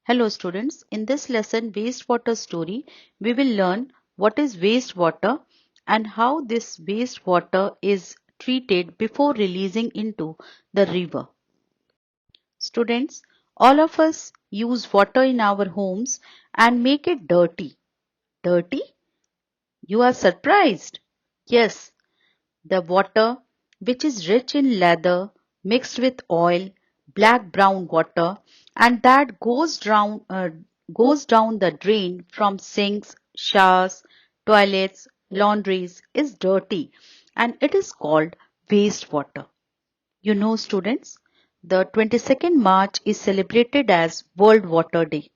Hello students, in this lesson wastewater story, we will learn what is wastewater and how this wastewater is treated before releasing into the river. Students, all of us use water in our homes and make it dirty. Dirty? You are surprised? Yes, the water which is rich in lather mixed with oil, black brown water, and that goes down the drain from sinks, showers, toilets, laundries is dirty and it is called wastewater. You know students, the 22nd March is celebrated as World Water Day.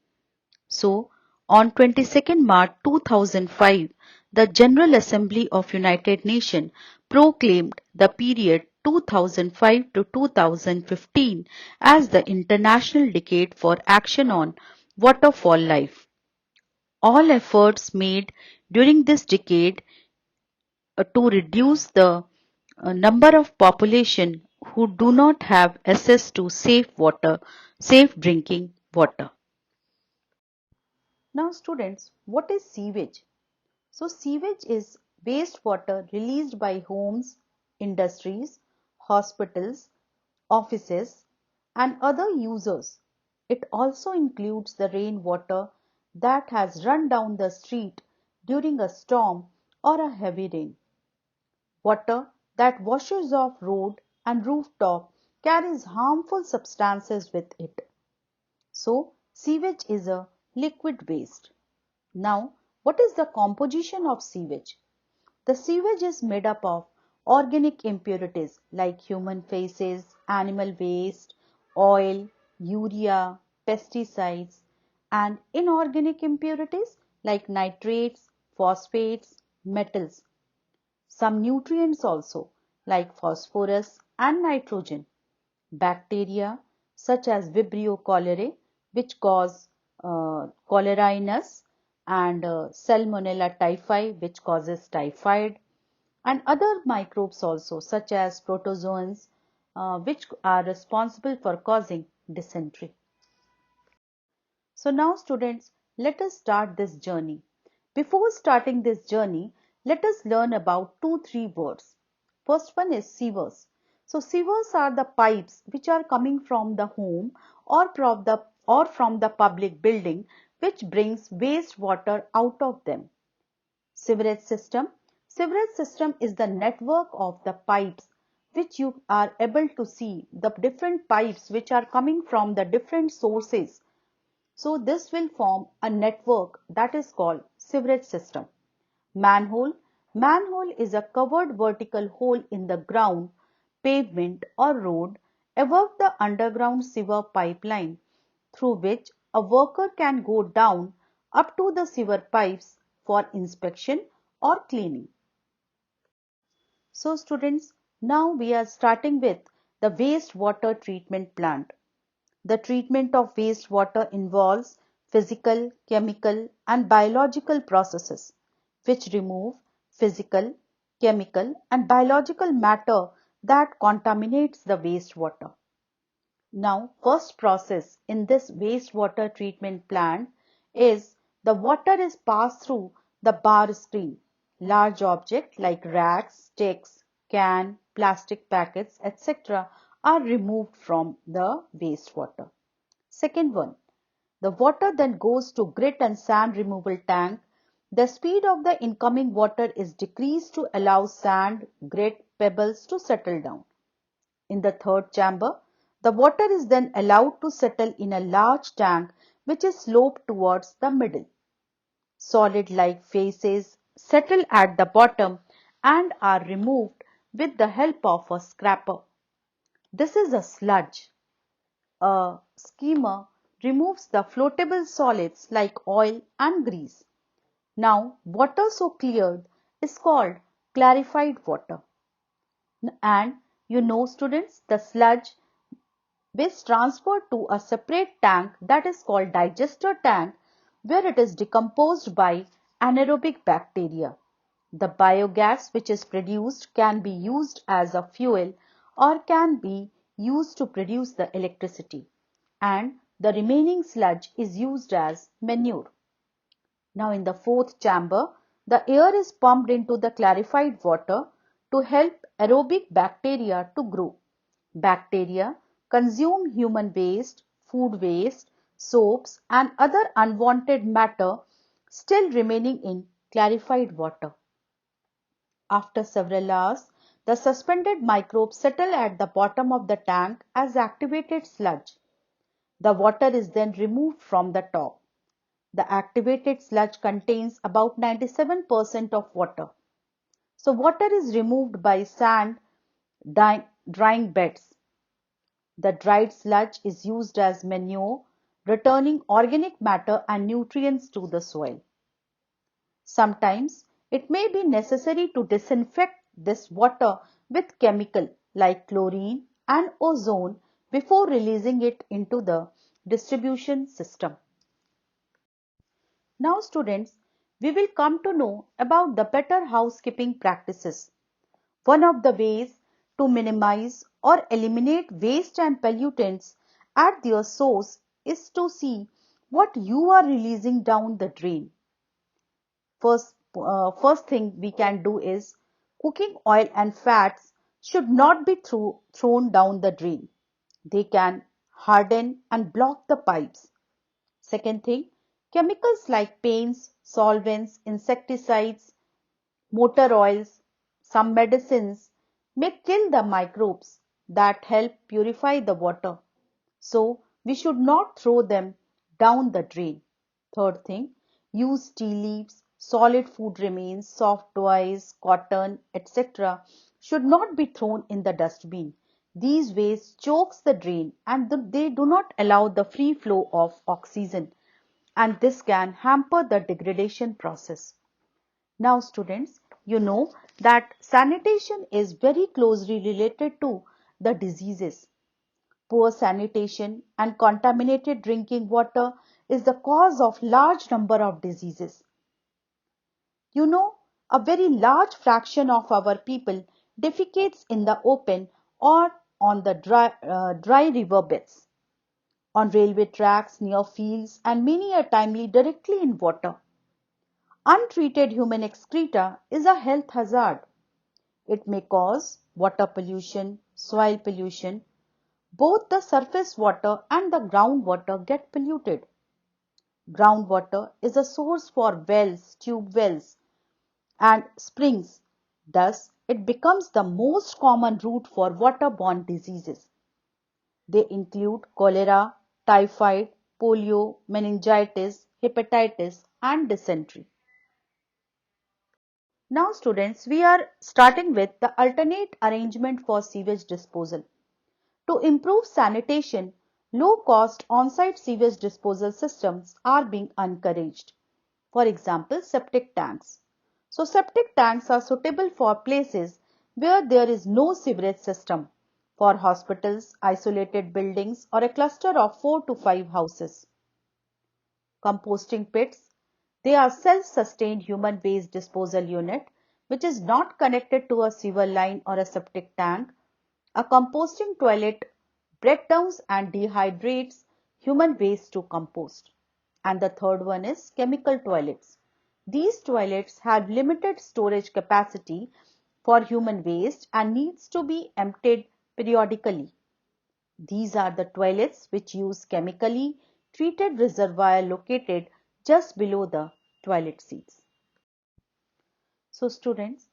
So, on 22nd March 2005, the General Assembly of United Nations proclaimed the period 2005 to 2015 as the International Decade for Action on Water for Life. All efforts made during this decade to reduce the number of population who do not have access to safe drinking water. Now students, what is sewage? So sewage is wastewater released by homes, industries, hospitals, offices and other users. It also includes the rainwater that has run down the street during a storm or a heavy rain. Water that washes off road and rooftop carries harmful substances with it. So sewage is a liquid waste. Now, what is the composition of sewage? The sewage is made up of organic impurities like human feces, animal waste, oil, urea, pesticides, and inorganic impurities like nitrates, phosphates, metals. Some nutrients also like phosphorus and nitrogen. Bacteria such as Vibrio cholerae which cause cholera in us and Salmonella typhi which causes typhoid and other microbes also such as protozoans which are responsible for causing dysentery. So now students, let us start this journey. Before starting this journey, let us learn about 2-3 words. First one is sewers. So sewers are the pipes which are coming from the home or from the public building which brings wastewater out of them. Sewerage system. Sewerage system is the network of the pipes which you are able to see, the different pipes which are coming from the different sources. So this will form a network that is called sewerage system. Manhole. Manhole is a covered vertical hole in the ground, pavement or road above the underground sewer pipeline through which a worker can go down up to the sewer pipes for inspection or cleaning. So students, now we are starting with the wastewater treatment plant. The treatment of wastewater involves physical, chemical and biological processes which remove physical, chemical and biological matter that contaminates the wastewater. Now, first process in this wastewater treatment plant is the water is passed through the bar screen. Large objects like racks, sticks, can, plastic packets, etc. are removed from the wastewater. Second one, the water then goes to grit and sand removal tank. The speed of the incoming water is decreased to allow sand, grit, pebbles to settle down. In the third chamber, the water is then allowed to settle in a large tank which is sloped towards the middle. Solid-like phases settle at the bottom and are removed with the help of a scraper. This is a sludge. A skimmer removes the floatable solids like oil and grease. Now, water so cleared is called clarified water. And you know students, the sludge is transferred to a separate tank that is called digester tank where it is decomposed by anaerobic bacteria. The biogas which is produced can be used as a fuel or can be used to produce the electricity. And The remaining sludge is used as manure. Now in the fourth chamber, the air is pumped into the clarified water to help aerobic bacteria to grow. Bacteria consume human waste, food waste, soaps and other unwanted matter still remaining in clarified water. After several hours, the suspended microbes settle at the bottom of the tank as activated sludge. The water is then removed from the top. The activated sludge contains about 97% of water. So water is removed by sand drying beds. The dried sludge is used as manure, returning organic matter and nutrients to the soil. Sometimes it may be necessary to disinfect this water with chemical like chlorine and ozone before releasing it into the distribution system. Now students, we will come to know about the better housekeeping practices. One of the ways to minimize or eliminate waste and pollutants at their source is to see what you are releasing down the drain. First thing we can do is cooking oil and fats should not be thrown down the drain. They can harden and block the pipes. Second thing, chemicals like paints, solvents, insecticides, motor oils, some medicines may kill the microbes that help purify the water. So we should not throw them down the drain. Third thing, use tea leaves, solid food remains, soft toys, cotton, etc. should not be thrown in the dustbin. These waste chokes the drain and they do not allow the free flow of oxygen, and this can hamper the degradation process. Now students, you know that sanitation is very closely related to the diseases. Poor sanitation and contaminated drinking water is the cause of large number of diseases. You know, a very large fraction of our people defecates in the open or on the dry river beds, on railway tracks, near fields, and many a timely directly in water. Untreated human excreta is a health hazard. It may cause water pollution, soil pollution. Both the surface water and the groundwater get polluted. Groundwater is a source for wells, tube wells, and springs. Thus, it becomes the most common route for waterborne diseases. They include cholera, typhoid, polio, meningitis, hepatitis, and dysentery. Now students, we are starting with the alternate arrangement for sewage disposal. To improve sanitation, low-cost on-site sewage disposal systems are being encouraged. For example, septic tanks. So septic tanks are suitable for places where there is no sewerage system, for hospitals, isolated buildings, or a cluster of 4 to 5 houses. Composting pits. They are self-sustained human waste disposal unit which is not connected to a sewer line or a septic tank. A composting toilet breakdowns and dehydrates human waste to compost. And the third one is chemical toilets. These toilets have limited storage capacity for human waste and needs to be emptied periodically. These are the toilets which use chemically treated reservoir located just below the toilet seats. So students,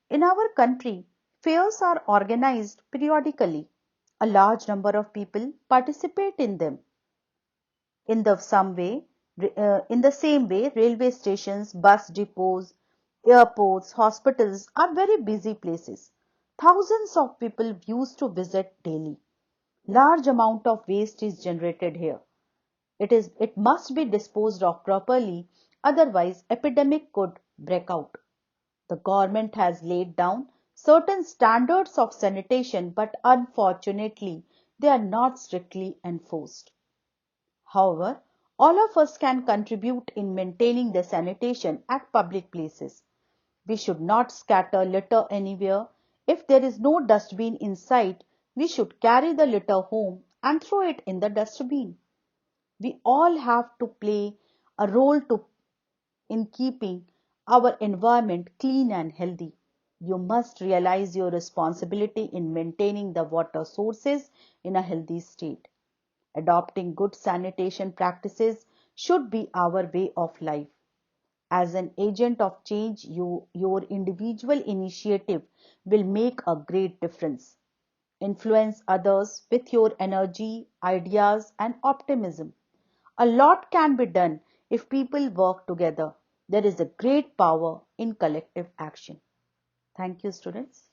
in our country, fairs are organized periodically. A large number of people participate in them. In the same way, railway stations, bus depots, airports, hospitals are very busy places. Thousands of people used to visit daily. Large amount of waste is generated here. It must be disposed of properly, otherwise epidemic could break out. The government has laid down certain standards of sanitation, but unfortunately they are not strictly enforced. However, all of us can contribute in maintaining the sanitation at public places. We should not scatter litter anywhere. If there is no dustbin in sight, we should carry the litter home and throw it in the dustbin. We all have to play a role in keeping our environment clean and healthy. You must realize your responsibility in maintaining the water sources in a healthy state. Adopting good sanitation practices should be our way of life. As an agent of change, your individual initiative will make a great difference. Influence others with your energy, ideas, and optimism. A lot can be done if people work together. There is a great power in collective action. Thank you, students.